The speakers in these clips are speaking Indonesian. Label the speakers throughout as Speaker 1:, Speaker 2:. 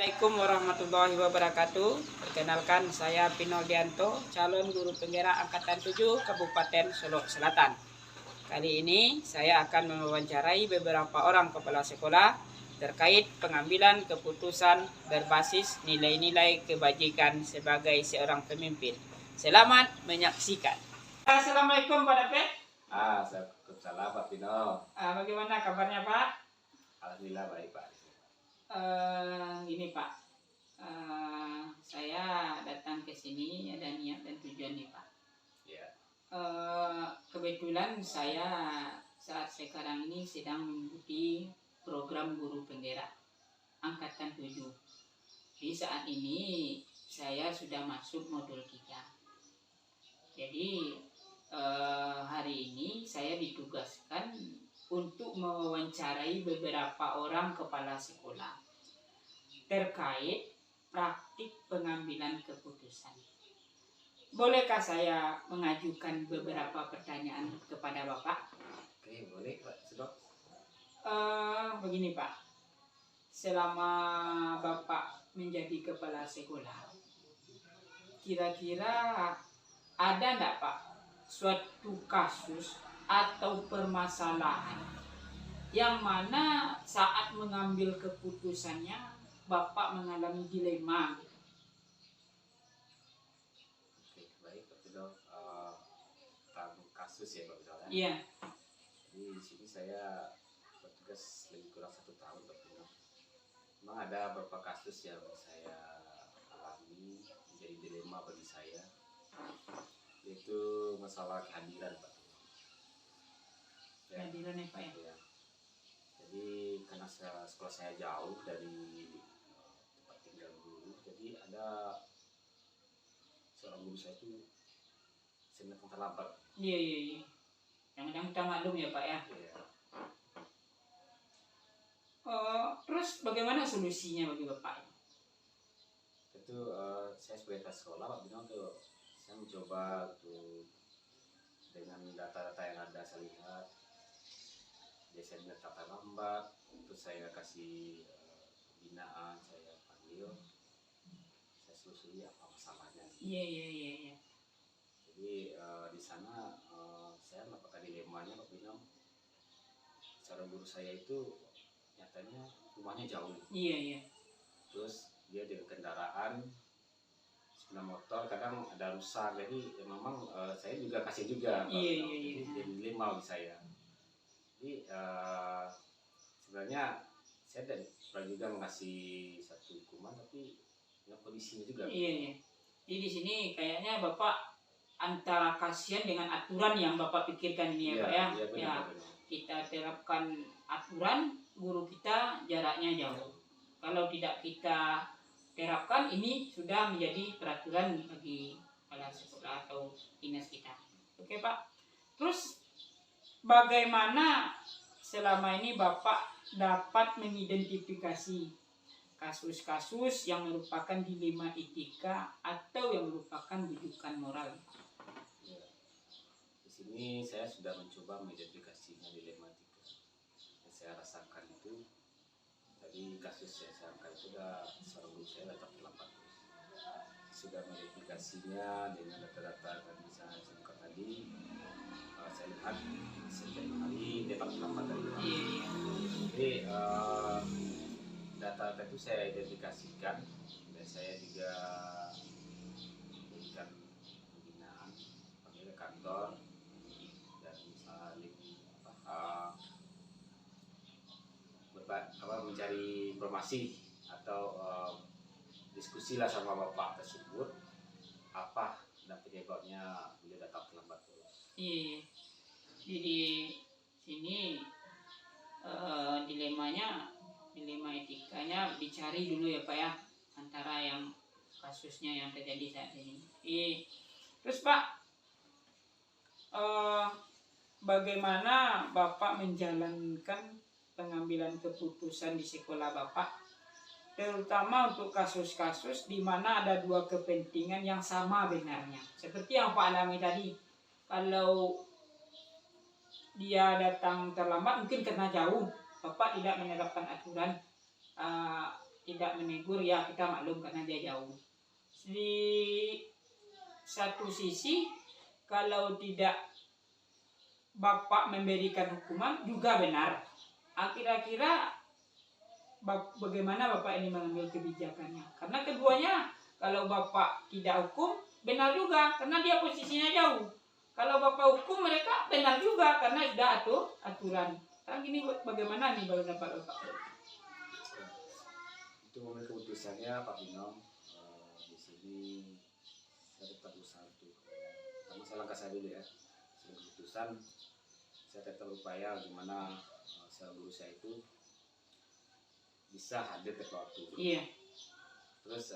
Speaker 1: Assalamualaikum warahmatullahi wabarakatuh. Perkenalkan, saya Pinoldianto, calon guru penggerak Angkatan 7 Kabupaten Solo Selatan. Kali ini saya akan mewawancarai beberapa orang kepala sekolah terkait pengambilan keputusan berbasis nilai-nilai kebajikan sebagai seorang pemimpin. Selamat menyaksikan. Assalamualaikum Pak Dape.
Speaker 2: Waalaikumsalam Pak Pino.
Speaker 1: Bagaimana kabarnya Pak?
Speaker 2: Alhamdulillah baik Pak.
Speaker 1: Ini Pak, saya datang ke sini ada niat dan tujuan nih Pak.
Speaker 2: Ya.
Speaker 1: Kebetulan saya saat sekarang ini sedang mengikuti program guru penggerak Angkatan 7. Di saat ini saya sudah masuk modul 3. Jadi hari ini saya ditugaskan untuk mewawancarai beberapa orang kepala sekolah terkait praktik pengambilan keputusan. Bolehkah saya mengajukan beberapa pertanyaan kepada Bapak?
Speaker 2: Oke, boleh Pak. Sedok.
Speaker 1: Begini Pak, selama Bapak menjadi kepala sekolah, kira-kira ada enggak Pak suatu kasus atau permasalahan yang mana saat mengambil keputusannya Bapak mengalami dilema?
Speaker 2: Oke, baik Pak Pino. Tentang kasus ya Pak Pino.
Speaker 1: Iya.
Speaker 2: Jadi di sini saya bertugas lebih kurang 1 tahun Pak Pino. Memang ada beberapa kasus yang saya alami menjadi dilema bagi saya, yaitu masalah kehadiran Pak.
Speaker 1: Kehadiran ya Pak ya?
Speaker 2: Ya. Jadi karena sekolah saya jauh dari tempat tinggal guru, jadi ada seorang guru saya itu sering datang terlambat.
Speaker 1: Iya. Yang kita maklum ya Pak ya.
Speaker 2: Ya.
Speaker 1: Terus bagaimana solusinya bagi Bapak?
Speaker 2: Itu saya sebagai kepala sekolah Pak Bino tuh saya mencoba tuh dengan data-data yang ada saya lihat biasanya datang terlambat, terus saya kasih pembinaan, saya panggil, saya selusuri apa masalahnya.
Speaker 1: Iya.
Speaker 2: Jadi di sana saya mendapatkan dilemanya Pak Bino. Seorang guru saya itu nyatanya rumahnya jauh.
Speaker 1: Iya.
Speaker 2: Terus dia dengan kendaraan sepeda motor kadang ada rusak, jadi ya memang saya juga kasih juga Pak Bino.
Speaker 1: Iya.
Speaker 2: Jadi dilema bagi saya. Jadi sebenarnya saya pernah juga mengasih satu hukuman, tapi dengan kondisinya juga.
Speaker 1: Iya. Jadi di sini kayaknya Bapak antara kasihan dengan aturan yang Bapak pikirkan ini ya Pak ya.
Speaker 2: Iya, benar.
Speaker 1: Kita terapkan aturan, guru kita jaraknya jauh. Kalau tidak kita terapkan, ini sudah menjadi peraturan bagi kepala sekolah atau dinas kita. Oke Pak. Terus bagaimana selama ini Bapak dapat mengidentifikasi kasus-kasus yang merupakan dilema etika atau yang merupakan rujukan moral?
Speaker 2: Ya. Di sini saya sudah mencoba mengidentifikasinya dilema etika yang saya rasakan itu. Tadi kasus yang saya angkat itu seorang guru saya datang terlambat. Sudah mengidentifikasinya dengan data-data tadi saya sebutkan tadi. Saya lihat setiap hari dia datang terlambat dari rumah. Jadi data itu saya identifikasikan dan saya juga memberikan pembinaan, panggil ke kantor dan saling mencari informasi atau diskusi lah sama bapak tersebut apa dan penyebabnya beliau datang terlambat terus.
Speaker 1: Iya. Jadi sini dilema etikanya dicari dulu ya Pak ya, antara yang kasusnya yang terjadi saat ini. Terus Pak, bagaimana Bapak menjalankan pengambilan keputusan di sekolah Bapak, terutama untuk kasus-kasus di mana ada dua kepentingan yang sama benarnya, seperti yang Pak alami tadi. Kalau dia datang terlambat mungkin karena jauh, Bapak tidak menerapkan aturan tidak menegur, ya kita maklum karena dia jauh. Di satu sisi kalau tidak Bapak memberikan hukuman juga benar. Kira-kira bagaimana Bapak ini mengambil kebijakannya? Karena keduanya, kalau Bapak tidak hukum benar juga karena dia posisinya jauh. Kalau Bapak hukum mereka benar juga karena sudah aturan. Kan gini, bagaimana nih pendapat Bapak?
Speaker 2: Itu mengenai keputusannya Pak Bino. Di sini saya tetap berusaha untuk saya langkah saya dulu ya. Sebelum keputusan saya tetap berupaya gimana seorang guru saya itu bisa hadir tepat waktu.
Speaker 1: Iya.
Speaker 2: Terus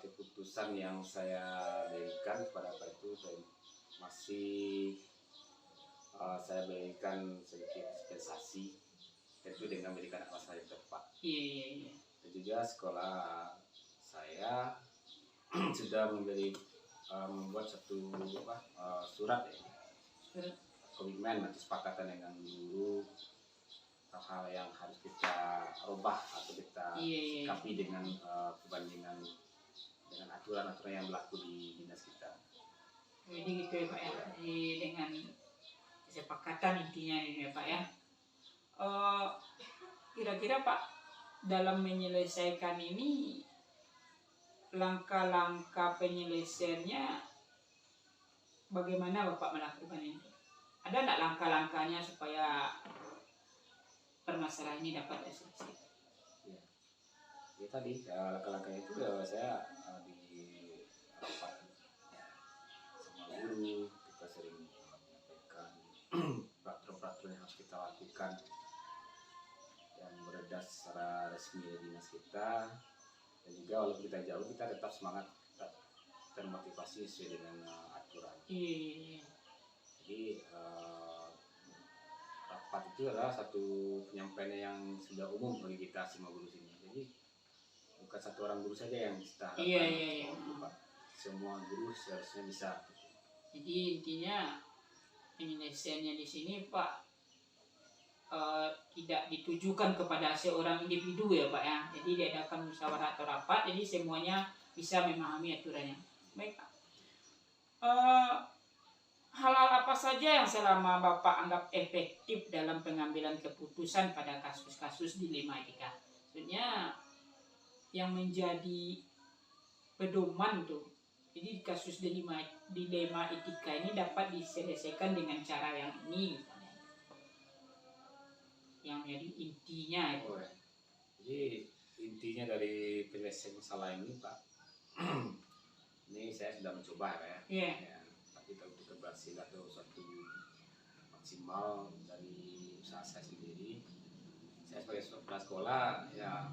Speaker 2: keputusan yang saya berikan kepada Pak itu masih saya berikan sedikit dispensasi, tentu dengan memberikan alasan yang tepat.
Speaker 1: Iya.
Speaker 2: Dan juga sekolah saya sudah membuat satu surat ya, komitmen atau kesepakatan dengan guru hal yang harus kita rubah atau kita sikapi dengan perbandingan dengan aturan-aturan yang berlaku di dinas kita.
Speaker 1: Jadi gitu ya Pak ya. Jadi dengan kesepakatan intinya ini ya Pak ya. Kira-kira Pak, dalam menyelesaikan ini langkah-langkah penyelesaiannya bagaimana Bapak melakukan ini? Ada enggak langkah-langkahnya supaya permasalahan ini dapat diselesaikan?
Speaker 2: Ya tadi langkah-langkahnya itu saya di rapat sama guru kita sering menyampaikan peraturan-peraturan yang harus kita lakukan yang beredar secara resmi dari dinas kita, dan juga walaupun kita jauh kita tetap semangat, tetap termotivasi sesuai dengan aturan. Jadi rapat itu adalah satu penyampaian yang sudah umum bagi kita semua guru sini. Jadi bukan satu orang guru saja yang kita harapkan, semua guru seharusnya bisa.
Speaker 1: Jadi intinya penyelesaiannya di sini Pak tidak ditujukan kepada seorang individu ya Pak ya. Jadi diadakan musyawarah atau rapat, jadi semuanya bisa memahami aturannya. Baik Pak. Hal-hal apa saja yang selama Bapak anggap efektif dalam pengambilan keputusan pada kasus-kasus dilema etika? Maksudnya yang menjadi pedoman tuh. Jadi kasus dilema etika ini dapat diselesaikan dengan cara yang ini misalnya. Yang jadi intinya itu.
Speaker 2: Jadi intinya dari penyelesaian masalah ini Pak, ini saya sudah mencoba ya. Tapi untuk keberhasilan atau suatu maksimal dari usaha saya sendiri, saya sebagai kepala sekolah ya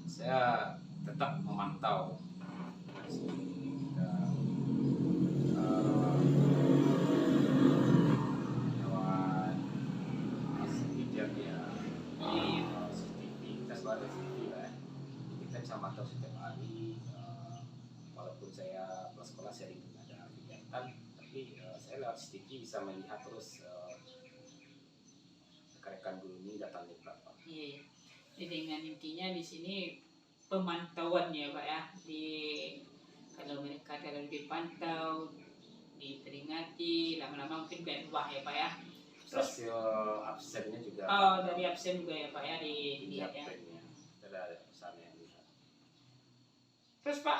Speaker 2: saya tetap memantau kita bisa mantau setiap hari, walaupun saya kelas sekolah sering ada kegiatan, tapi saya lewat CCTV bisa melihat terus rekan-rekan guru ini datangnya berapa.
Speaker 1: Iya. Jadi dengan intinya di sini pemantauan ya Pak ya. Kalau mereka dipantau, diperingati, lama-lama mungkin berubah ya Pak ya.
Speaker 2: Terus absennya juga.
Speaker 1: Dari absen juga ya Pak ya dilihat ya.
Speaker 2: Ada pesannya juga.
Speaker 1: Terus Pak,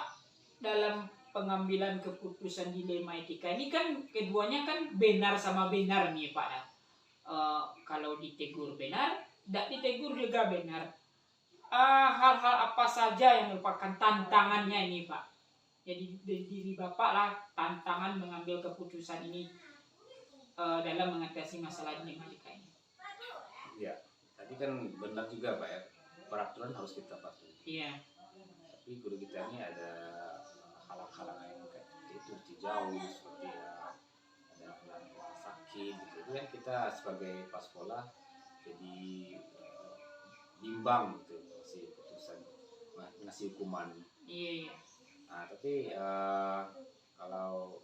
Speaker 1: dalam pengambilan keputusan dilema etika ini kan keduanya kan benar sama benar nih Pak ya. Kalau ditegur benar, tidak ditegur juga benar. Hal-hal apa saja yang merupakan tantangannya ini Pak? Jadi diri Bapak lah tantangan mengambil keputusan ini dalam mengatasi masalah dilema etika ini.
Speaker 2: Iya, tadi kan benar juga Pak ya, peraturan harus kita patuhi.
Speaker 1: Iya.
Speaker 2: Tapi guru kita ini ada halang-halangan yang kayak itu jauh, seperti ada anak sakit gitu. Itu kan kita sebagai kepala sekolah jadi bimbang gitu ngasih keputusan, ngasih hukuman.
Speaker 1: Iya.
Speaker 2: Nah tapi kalau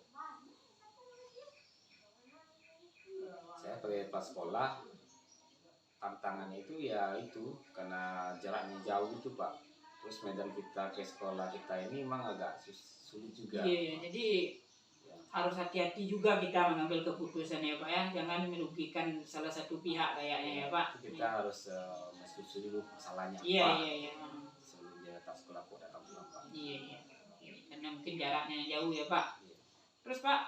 Speaker 2: saya sebagai kepala sekolah, tantangannya itu ya itu karena jaraknya jauh itu Pak. Terus medan kita ke sekolah kita ini memang agak sulit juga.
Speaker 1: Iya, jadi
Speaker 2: Ya.
Speaker 1: harus hati-hati juga kita mengambil keputusan ya Pak ya, jangan merugikan salah satu pihak kayaknya ya Pak.
Speaker 2: Kita harus menyetujui dulu masalahnya
Speaker 1: Iya
Speaker 2: apa
Speaker 1: iya iya.
Speaker 2: sebelum dia datang sekolah kok datang kenapa.
Speaker 1: Iya iya. Karena mungkin jaraknya jauh ya Pak.
Speaker 2: Iya.
Speaker 1: Terus Pak,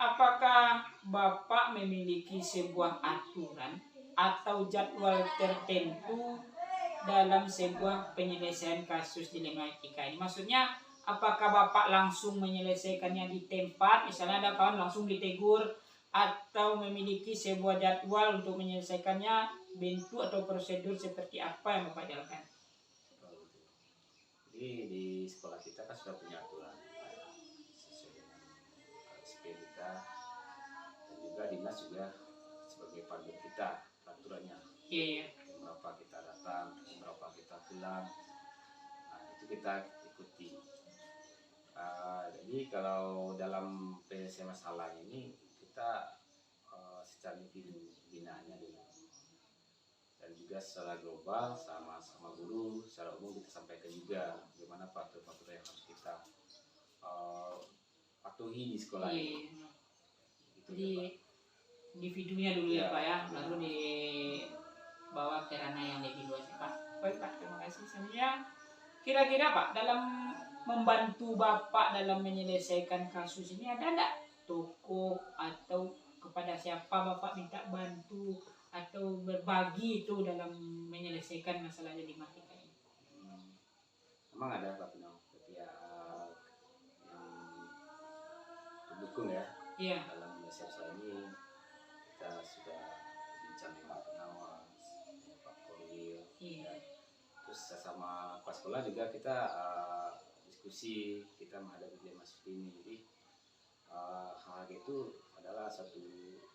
Speaker 1: apakah Bapak memiliki sebuah aturan atau jadwal tertentu dalam sebuah penyelesaian kasus dilematika ini? Maksudnya, apakah Bapak langsung menyelesaikannya di tempat, misalnya ada kawan langsung ditegur, atau memiliki sebuah jadwal untuk menyelesaikannya, bentuk atau prosedur seperti apa yang Bapak jalankan?
Speaker 2: Jadi di sekolah kita kan sudah punya aturan sesuai dengan KSP kita, dan juga dinas juga sebagai panduan kita aturannya.
Speaker 1: Iya, iya.
Speaker 2: Berapa kita datang, berapa kita pulang, nah itu kita ikuti. Jadi kalau dalam penyelesaian masalah ini kita secara individu binaannya dulu, dan juga secara global sama guru secara umum kita sampaikan juga bagaimana faktor-faktor yang harus kita patuhi di sekolah ini.
Speaker 1: Iya.
Speaker 2: Gitu,
Speaker 1: Jadi
Speaker 2: ya, Pak.
Speaker 1: individunya dulu ya
Speaker 2: Ya.
Speaker 1: Pak ya, lalu dibawa ke ranah yang lebih luas ya Pak. Baik Pak, terima kasih. Sebenarnya kira-kira Pak, dalam membantu Bapak dalam menyelesaikan kasus ini ada enggak tokoh atau kepada siapa Bapak minta bantu atau berbagi itu dalam menyelesaikan masalah dilematika ini?
Speaker 2: Memang ada Pak Pino, yang mendukung ya.
Speaker 1: Iya.
Speaker 2: Dalam menyelesaikan soal ini kita sudah bincang dengan Pak Pengawas, Pak Korwil,
Speaker 1: Iya.
Speaker 2: terus sama Pak sekolah juga kita diskusi, kita menghadapi dilema seperti ini. Jadi hal itu adalah satu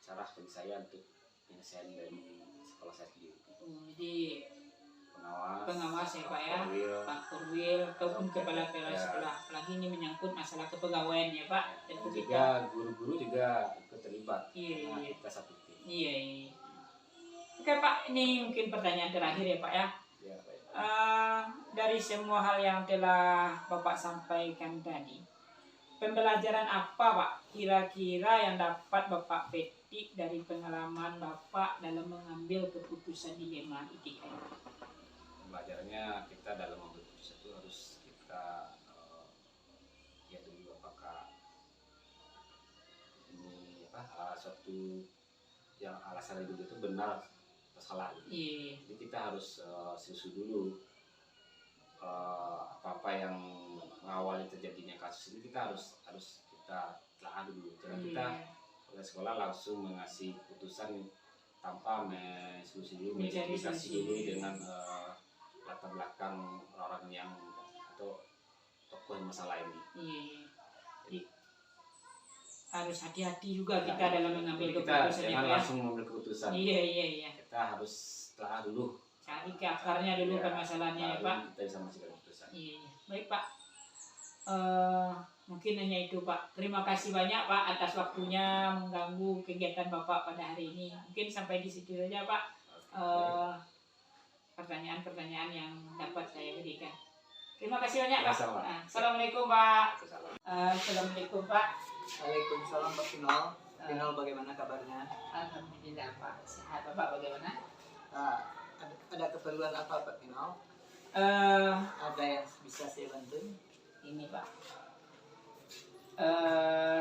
Speaker 2: cara bagi saya untuk penyelesaian dari sekolah saya sendiri.
Speaker 1: Jadi pengawas ya Pak ya,
Speaker 2: Korwil,
Speaker 1: Pak Korwil ataupun kepala sekolah, apalagi ini menyangkut masalah kepegawaian ya Pak.
Speaker 2: dan
Speaker 1: Tentu
Speaker 2: juga guru-guru juga ikut terlibat.
Speaker 1: Iya,
Speaker 2: Karena
Speaker 1: iya.
Speaker 2: kita satu tim.
Speaker 1: Iya, iya. Oke Pak, ini mungkin pertanyaan terakhir ya Pak ya.
Speaker 2: Ya, baik.
Speaker 1: Dari semua hal yang telah Bapak sampaikan tadi, pembelajaran apa Pak kira-kira yang dapat Bapak petik dari pengalaman Bapak dalam mengambil keputusan dilema etika?
Speaker 2: Pembelajarannya kita dalam mengambil keputusan itu harus kita lihat dulu apakah ini suatu yang alasan hidup itu benar atau salah.
Speaker 1: Iya.
Speaker 2: Jadi kita harus selesai dulu apa-apa yang mengawali terjadinya kasus ini, kita harus kita telah dulu. Jangan kita oleh sekolah langsung mengasih putusan tanpa menyelusuri dulu, mengidentifikasi dulu dengan latar belakang orang yang atau tokoh masalah ini.
Speaker 1: Iya. Jadi harus hati-hati juga kita dalam mengambil keputusan
Speaker 2: jangan
Speaker 1: ya.
Speaker 2: langsung mengambil keputusan.
Speaker 1: Iya.
Speaker 2: Kita harus telah dulu.
Speaker 1: Cari ke akarnya dulu permasalahannya ya Pak.
Speaker 2: Kita bisa mengambil keputusan.
Speaker 1: Iya. Baik Pak. Mungkin hanya itu Pak. Terima kasih banyak Pak atas waktunya mengganggu kegiatan Bapak pada hari ini. Mungkin sampai di situ saja Pak. Pertanyaan-pertanyaan yang dapat saya berikan. Terima kasih banyak Pak. Assalamualaikum Pak. Assalamualaikum Pak.
Speaker 3: Waalaikumsalam Pak Pinol. Pinol bagaimana kabarnya?
Speaker 1: Alhamdulillah Pak. Sehat Bapak bagaimana?
Speaker 3: Ada keperluan apa Pak Pinol? Ada yang bisa saya bantu?
Speaker 1: Ini Pak.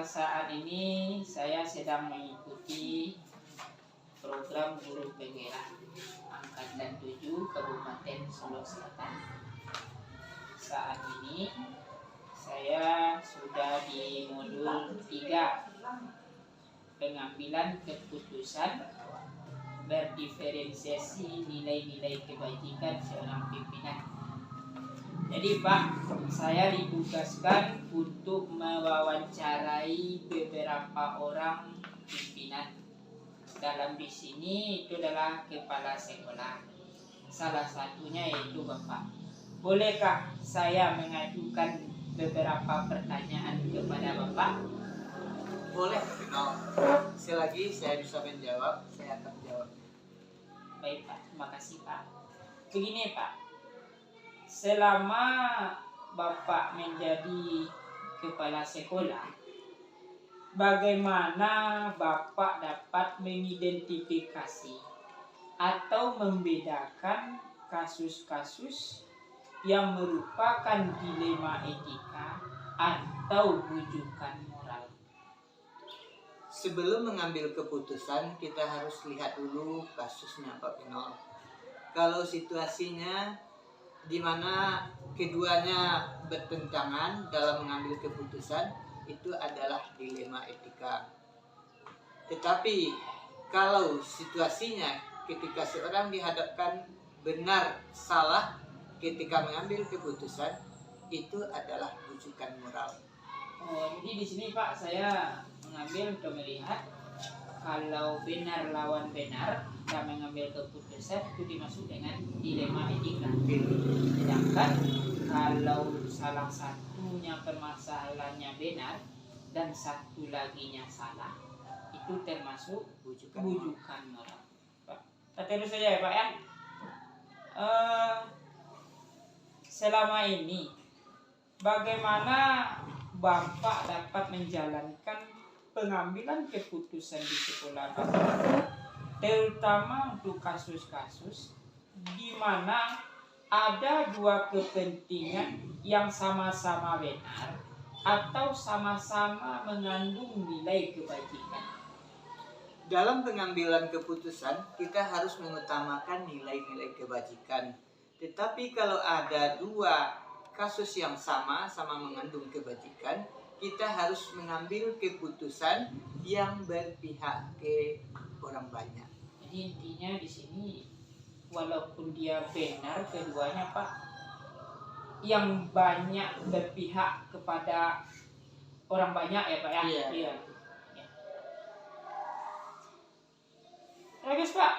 Speaker 1: Saat ini saya sedang mengikuti program guru penggerak angkatan 7 Kabupaten Solo Selatan. Saat ini saya sudah di modul 3 pengambilan keputusan berdiferensiasi nilai-nilai kebajikan seorang pimpinan. Jadi Pak, saya ditugaskan untuk mewawancarai beberapa orang pimpinan. Dalam di sini itu adalah kepala sekolah. Salah satunya yaitu Bapak. Bolehkah saya mengajukan beberapa pertanyaan kepada Bapak?
Speaker 3: Boleh Pak Pinol. Selagi saya bisa menjawab, saya akan jawab.
Speaker 1: Baik Pak, terima kasih Pak. Begini Pak, selama Bapak menjadi kepala sekolah, bagaimana Bapak dapat mengidentifikasi atau membedakan kasus-kasus yang merupakan dilema etika atau rujukan moral?
Speaker 3: Sebelum mengambil keputusan, kita harus lihat dulu kasusnya Pak Pino. Kalau situasinya di mana keduanya bertentangan dalam mengambil keputusan, itu adalah dilema etika. Tetapi kalau situasinya ketika seorang dihadapkan benar salah ketika mengambil keputusan, itu adalah rujukan moral.
Speaker 1: Oh, jadi di sini Pak saya mengambil untuk melihat kalau benar lawan benar kita mengambil keputusan itu dimaksud dengan dilema etika. Sedangkan kalau salah satunya permasalahannya benar dan satu laginya salah, itu termasuk rujukan moral. Pak, kita terus saja ya Pak ya. Selama ini bagaimana Bapak dapat menjalankan pengambilan keputusan di sekolah Bapak, terutama untuk kasus-kasus di mana ada dua kepentingan yang sama-sama benar atau sama-sama mengandung nilai kebajikan?
Speaker 3: Dalam pengambilan keputusan, kita harus mengutamakan nilai-nilai kebajikan. Tetapi kalau ada dua kasus yang sama-sama mengandung kebajikan, kita harus mengambil keputusan yang berpihak ke orang banyak.
Speaker 1: Jadi intinya di sini walaupun dia benar keduanya Pak, yang banyak berpihak kepada orang banyak ya Pak ya.
Speaker 3: Iya.
Speaker 1: Iya. Terus Pak,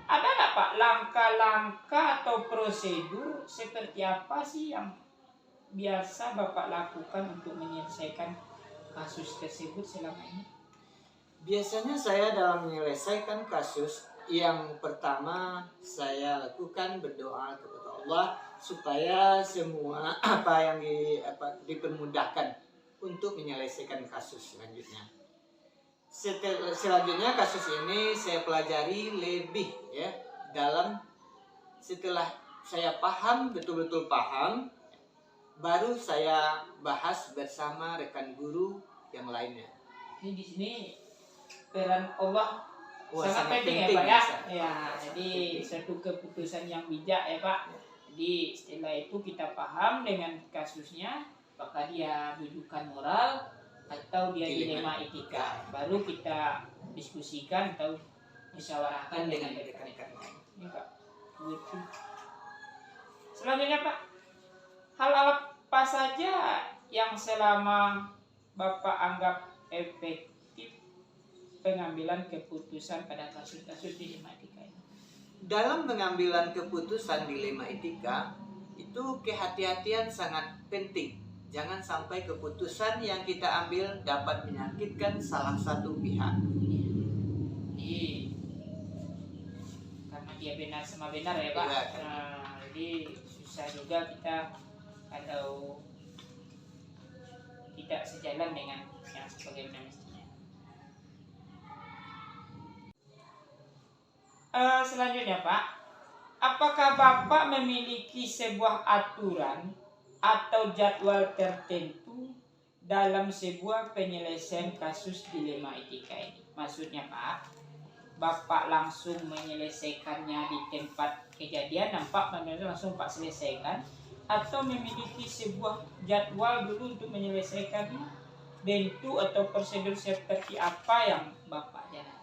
Speaker 1: ada nggak Pak langkah-langkah atau prosedur seperti apa sih yang biasa Bapak lakukan untuk menyelesaikan kasus tersebut selama ini?
Speaker 3: Biasanya saya dalam menyelesaikan kasus, yang pertama saya lakukan berdoa kepada Allah supaya semua apa yang dipermudahkan untuk menyelesaikan kasus selanjutnya. Selanjutnya kasus ini saya pelajari lebih ya, setelah saya paham, betul-betul paham, baru saya bahas bersama rekan guru yang lainnya.
Speaker 1: Ini di sini peran Allah sangat penting ya Pak ya. Ya, jadi satu keputusan yang bijak ya Pak. Jadi setelah itu kita paham dengan kasusnya, apakah dia rujukan moral atau dia dilema etika, baru kita diskusikan atau musyawarahkan dengan rekan-rekan lain. Ini Pak. Selanjutnya Pak, hal apa saja yang selama Bapak anggap efektif pengambilan keputusan pada kasus-kasus dilema etika ini?
Speaker 3: Dalam pengambilan keputusan dilema etika, itu kehati-hatian sangat penting. Jangan sampai keputusan yang kita ambil dapat menyakitkan salah satu pihak.
Speaker 1: Jadi karena dia benar sama benar ya Pak.
Speaker 3: Ya.
Speaker 1: Jadi susah juga kita kalau tidak sejalan dengan yang sebagaimana mestinya. Selanjutnya Pak, apakah Bapak memiliki sebuah aturan atau jadwal tertentu dalam sebuah penyelesaian kasus dilema etika ini? Maksudnya Pak, Bapak langsung menyelesaikannya di tempat kejadian, nampak langsung Pak selesaikan, atau memiliki sebuah jadwal dulu untuk menyelesaikannya, bentuk atau prosedur seperti apa yang Bapak jalankan?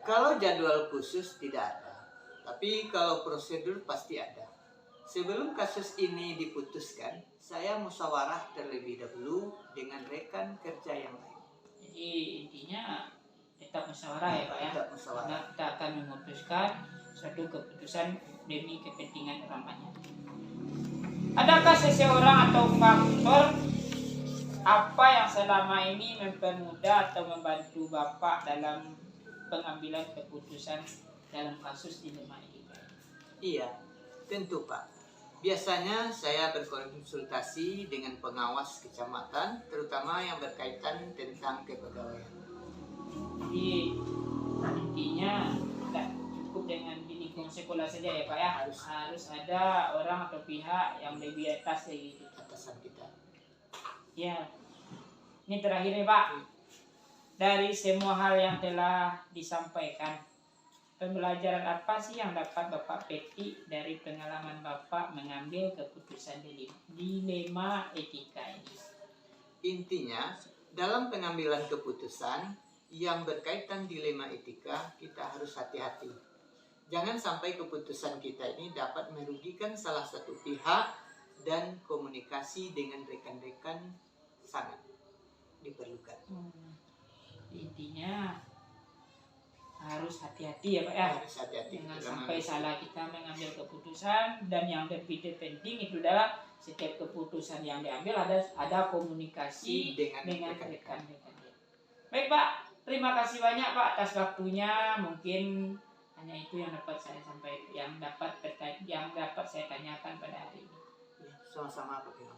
Speaker 3: Kalau jadwal khusus tidak ada, tapi kalau prosedur pasti ada. Sebelum kasus ini diputuskan, saya musyawarah terlebih dahulu dengan rekan kerja yang lain.
Speaker 1: Jadi intinya tetap musyawarah ya Pak ya.
Speaker 3: Tetap musyawarah.
Speaker 1: Karena kita akan memutuskan suatu keputusan demi kepentingan orang banyak. Adakah seseorang atau faktor apa yang selama ini mempermudah atau membantu Bapak dalam pengambilan keputusan dalam kasus dilema etika?
Speaker 3: Iya, tentu Pak. Biasanya saya berkonsultasi dengan pengawas kecamatan, terutama yang berkaitan tentang kepegawaian.
Speaker 1: Jadi intinya nggak cukup dengan di lingkungan sekolah saja ya Pak ya, harus ada orang atau pihak yang lebih atas kayak gitu.
Speaker 3: Atasan kita.
Speaker 1: Ya, ini terakhir nih Pak. Dari semua hal yang telah disampaikan, pembelajaran apa sih yang dapat Bapak petik dari pengalaman Bapak mengambil keputusan dilema etika ini?
Speaker 3: Intinya, dalam pengambilan keputusan yang berkaitan dilema etika, kita harus hati-hati. Jangan sampai keputusan kita ini dapat merugikan salah satu pihak, dan komunikasi dengan rekan-rekan sangat diperlukan.
Speaker 1: Intinya harus hati-hati ya Pak ya.
Speaker 3: Harus hati-hati.
Speaker 1: Jangan sampai salah kita mengambil keputusan, dan yang lebih penting itu adalah setiap keputusan yang diambil ada komunikasi dengan rekan-rekan. Baik Pak, terima kasih banyak Pak atas waktunya. Mungkin hanya itu yang dapat saya sampaikan, yang dapat saya tanyakan pada hari ini.
Speaker 3: Sama-sama Pak Firman.